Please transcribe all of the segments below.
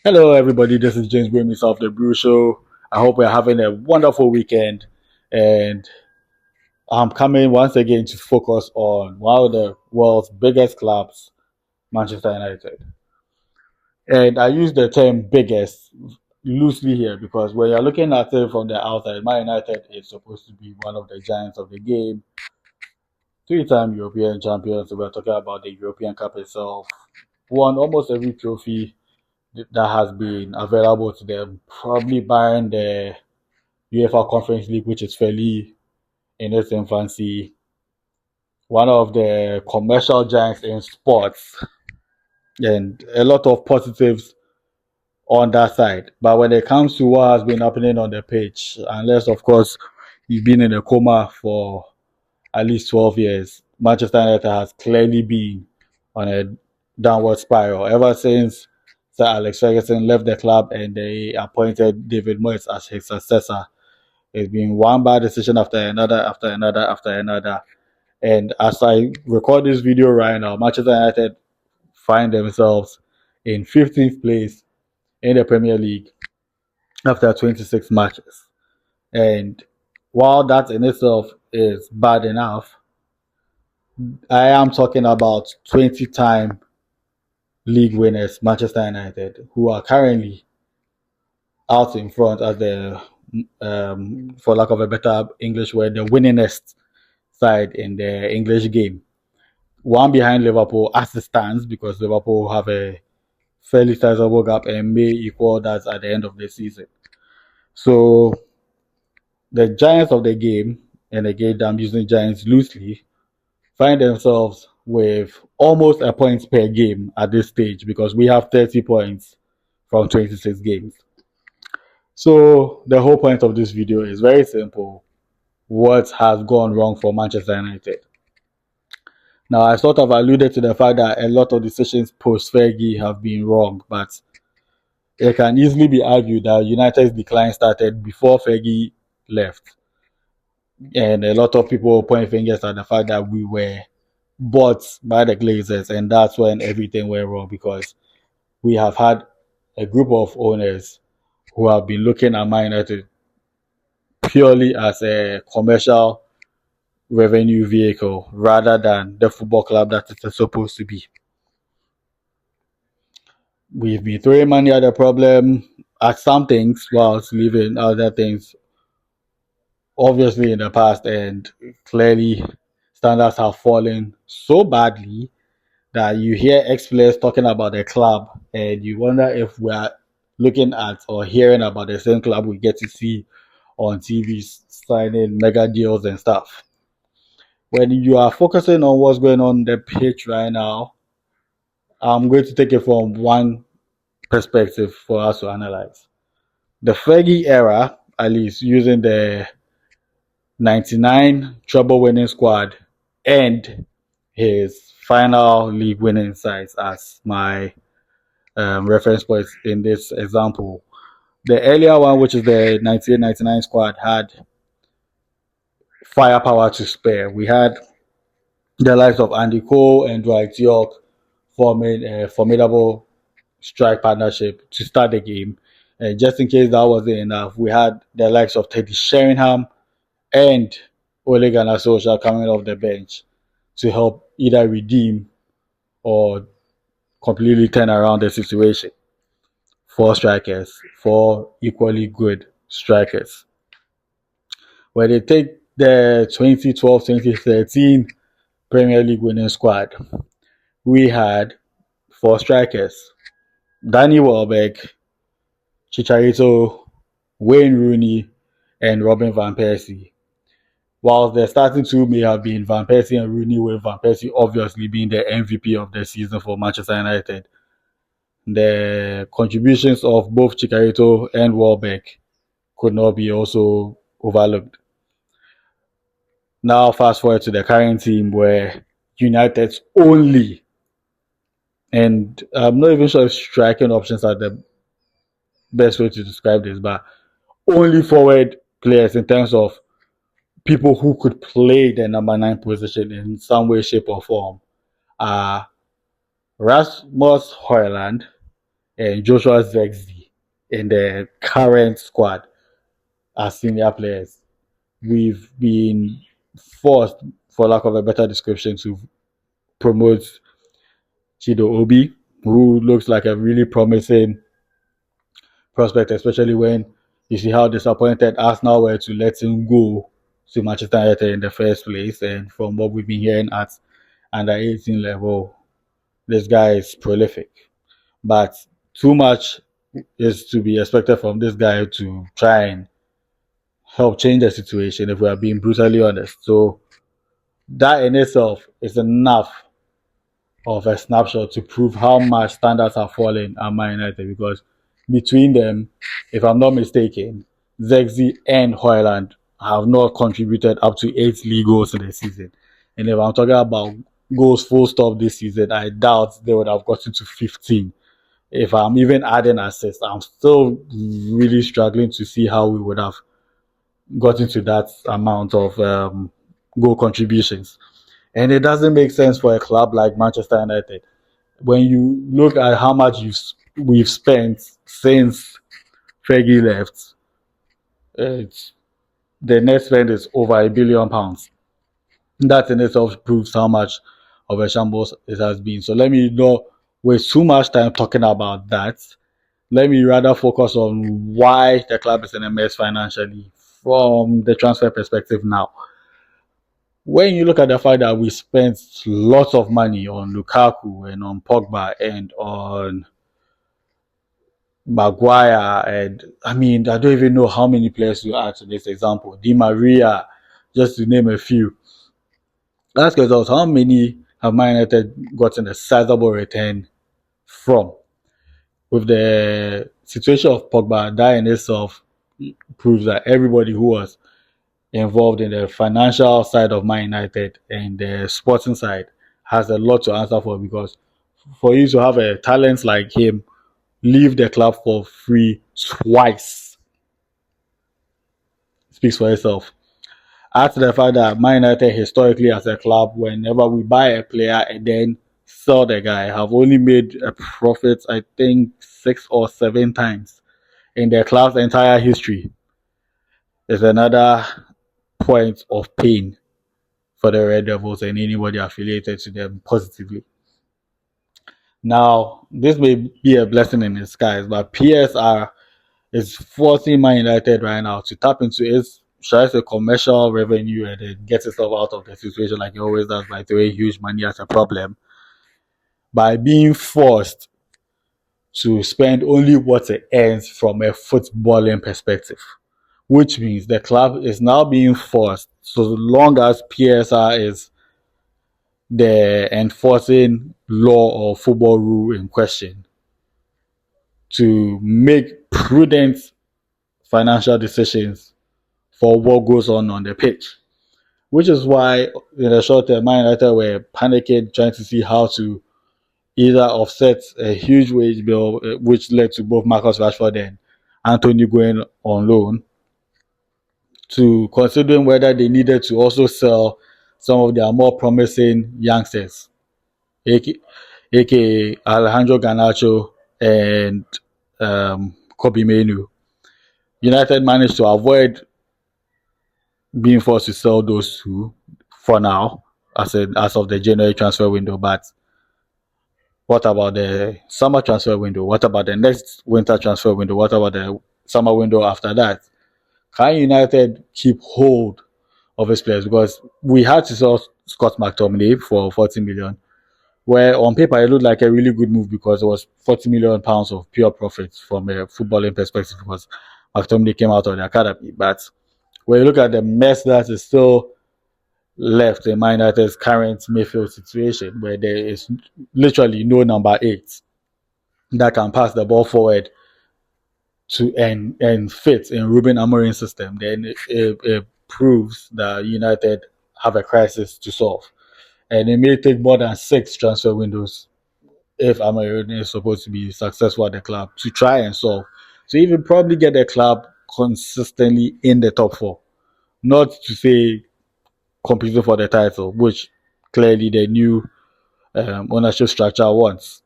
Hello, everybody. This is James Brew of the Brew Show. I hope we're having a wonderful weekend. And I'm coming once again to focus on one of the world's biggest clubs, Manchester United. And I use the term biggest loosely here because when you're looking at it from the outside, Man United is supposed to be one of the giants of the game, three-time European champions. So we're talking about the European Cup itself, won almost every trophy that has been available to them, probably barring the UEFA Conference League, which is fairly in its infancy, one of the commercial giants in sports, and a lot of positives on that side. But when it comes to what has been happening on the pitch, unless, of course, you've been in a coma for at least 12 years, Manchester United has clearly been on a downward spiral ever since Sir Alex Ferguson left the club and they appointed David Moyes as his successor. It's been one bad decision after another, after another, after another. And as I record this video right now, Manchester United find themselves in 15th place in the Premier League after 26 matches. And while that in itself is bad enough, I am talking about 20-time league winners, Manchester United, who are currently out in front as the, for lack of a better English word, the winningest side in the English game. One behind Liverpool as it stands because Liverpool have a fairly sizable gap and may equal that at the end of the season. So the giants of the game, and again I'm using giants loosely, find themselves with almost a point per game at this stage because we have 30 points from 26 games. So the whole point of this video is very simple. What has gone wrong for Manchester United? Now, I sort of alluded to the fact that a lot of decisions post Fergie have been wrong, but it can easily be argued that United's decline started before Fergie left. And a lot of people point fingers at the fact that we were bought by the Glazers, and that's when everything went wrong because we have had a group of owners who have been looking at Man United purely as a commercial revenue vehicle rather than the football club that it is supposed to be. We've been throwing money at the problem at some things whilst leaving other things obviously in the past, and clearly standards have fallen so badly that you hear ex-players talking about the club and you wonder if we are looking at or hearing about the same club we get to see on TV signing mega deals and stuff. When you are focusing on what's going on the pitch right now, I'm going to take it from one perspective for us to analyze. The Fergie era, at least using the 99 treble winning squad and his final league winning sides as my reference points in this example. The earlier one, which is the 98-99 squad, had firepower to spare. We had the likes of Andy Cole and Dwight York forming a formidable strike partnership to start the game. And just in case that wasn't enough, we had the likes of Teddy Sheringham and Ole Gunnar Solskjaer coming off the bench to help either redeem or completely turn around the situation. Four strikers, four equally good strikers. When they take the 2012-2013 Premier League winning squad, we had four strikers. Danny Welbeck, Chicharito, Wayne Rooney, and Robin Van Persie. While the starting two may have been Van Persie and Rooney, with Van Persie obviously being the MVP of the season for Manchester United, the contributions of both Chicharito and Welbeck could not be also overlooked. Now, fast forward to the current team where United's only, and I'm not even sure if striking options are the best way to describe this, but only forward players in terms of people who could play the number 9 position in some way, shape, or form are Rasmus Højlund and Joshua Zexi in the current squad as senior players, we've been forced, for lack of a better description, to promote Chido Obi, who looks like a really promising prospect, especially when you see how disappointed Arsenal were to let him go to Manchester United in the first place. And from what we've been hearing at under 18 level, this guy is prolific. But too much is to be expected from this guy to try and help change the situation, if we are being brutally honest. So that in itself is enough of a snapshot to prove how much standards are falling at Man United, because between them, if I'm not mistaken, Zexi and Hoyland have not contributed up to 8 league goals in the season. And if I'm talking about goals full stop this season, I doubt they would have gotten to 15. If I'm even adding assists, I'm still really struggling to see how we would have gotten to that amount of goal contributions. And it doesn't make sense for a club like Manchester United. When you look at how much we've spent since Fergie left, it's, the net spend is over £1 billion. That in itself proves how much of a shambles it has been. So let me not waste too much time talking about that. Let me rather focus on why the club is in a mess financially from the transfer perspective now. When you look at the fact that we spent lots of money on Lukaku and on Pogba and on Maguire, and I mean, I don't even know how many players to add to this example. Di Maria, just to name a few. Ask yourselves, how many have Man United gotten a sizable return from? With the situation of Pogba, that in itself proves that everybody who was involved in the financial side of Man United and the sporting side has a lot to answer for, because for you to have a talent like him leave the club for free twice speaks for itself. Add to the fact that Man United historically as a club, whenever we buy a player and then sell the guy, have only made a profit, I think 6 or 7 times in their club's entire history. Is another point of pain for the Red Devils and anybody affiliated to them positively. Now, this may be a blessing in disguise, but PSR is forcing Man United right now to tap into its, should I say, commercial revenue and then get itself out of the situation like it always does by throwing huge money as a problem, by being forced to spend only what it earns from a footballing perspective, which means the club is now being forced, so long as PSR is the enforcing law or football rule in question, to make prudent financial decisions for what goes on the pitch. Which is why, in the short term, Man United were panicking, trying to see how to either offset a huge wage bill, which led to both Marcus Rashford and Anthony going on loan, to considering whether they needed to also sell some of their more promising youngsters, aka Alejandro Garnacho and Kobe Menu. United managed to avoid being forced to sell those two for now, as of the January transfer window. But what about the summer transfer window? What about the next winter transfer window? What about the summer window after that? Can United keep hold of his players? Because we had to sell Scott McTominay for 40 million, where on paper it looked like a really good move because it was 40 million pounds of pure profit from a footballing perspective, because McTominay came out of the academy. But when you look at the mess that is still left in Man United's current midfield situation, where there is literally no number 8 that can pass the ball forward to and fit in Ruben Amorim's system, then it proves that United have a crisis to solve. And it may take more than 6 transfer windows, if Amorim is supposed to be successful at the club, to try and solve. To even probably get the club consistently in the top 4. Not to say competing for the title, which clearly the new ownership structure wants.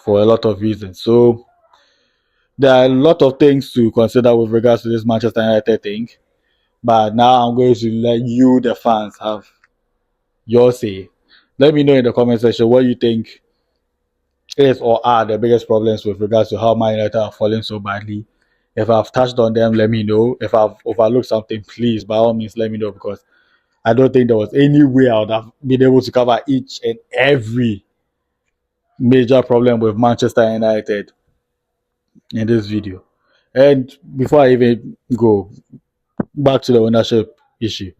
for a lot of reasons. So there are a lot of things to consider with regards to this Manchester United thing. But now I'm going to let you, the fans, have your say. Let me know in the comment section what you think is or are the biggest problems with regards to how Man United are falling so badly. If I've touched on them, let me know. If I've overlooked something, please, by all means, let me know, because I don't think there was any way I would have been able to cover each and every major problem with Manchester United in this video. And before I even go back to the ownership issue,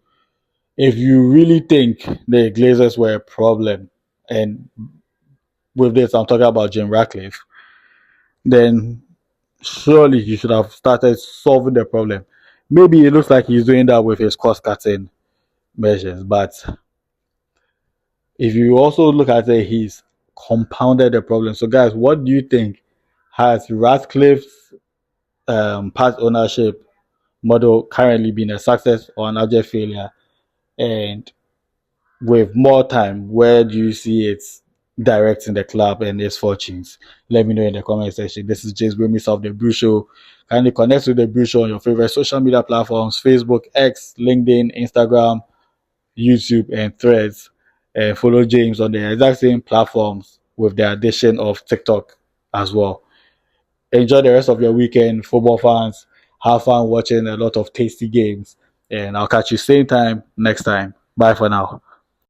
if you really think the Glazers were a problem, and with this I'm talking about Jim Ratcliffe, then surely he should have started solving the problem. Maybe it looks like he's doing that with his cost cutting measures, but if you also look at it, he's compounded the problem. So, guys, what do you think? Has Ratcliffe's past ownership model currently been a success or an abject failure? And with more time, where do you see it directing the club and its fortunes? Let me know in the comment section. This is James Brew of the Brew Show. Kindly connect with the Brew Show on your favorite social media platforms: Facebook, X, LinkedIn, Instagram, YouTube, and Threads. And follow James on the exact same platforms with the addition of TikTok as well. Enjoy the rest of your weekend, football fans. Have fun watching a lot of tasty games. And I'll catch you same time next time. Bye for now.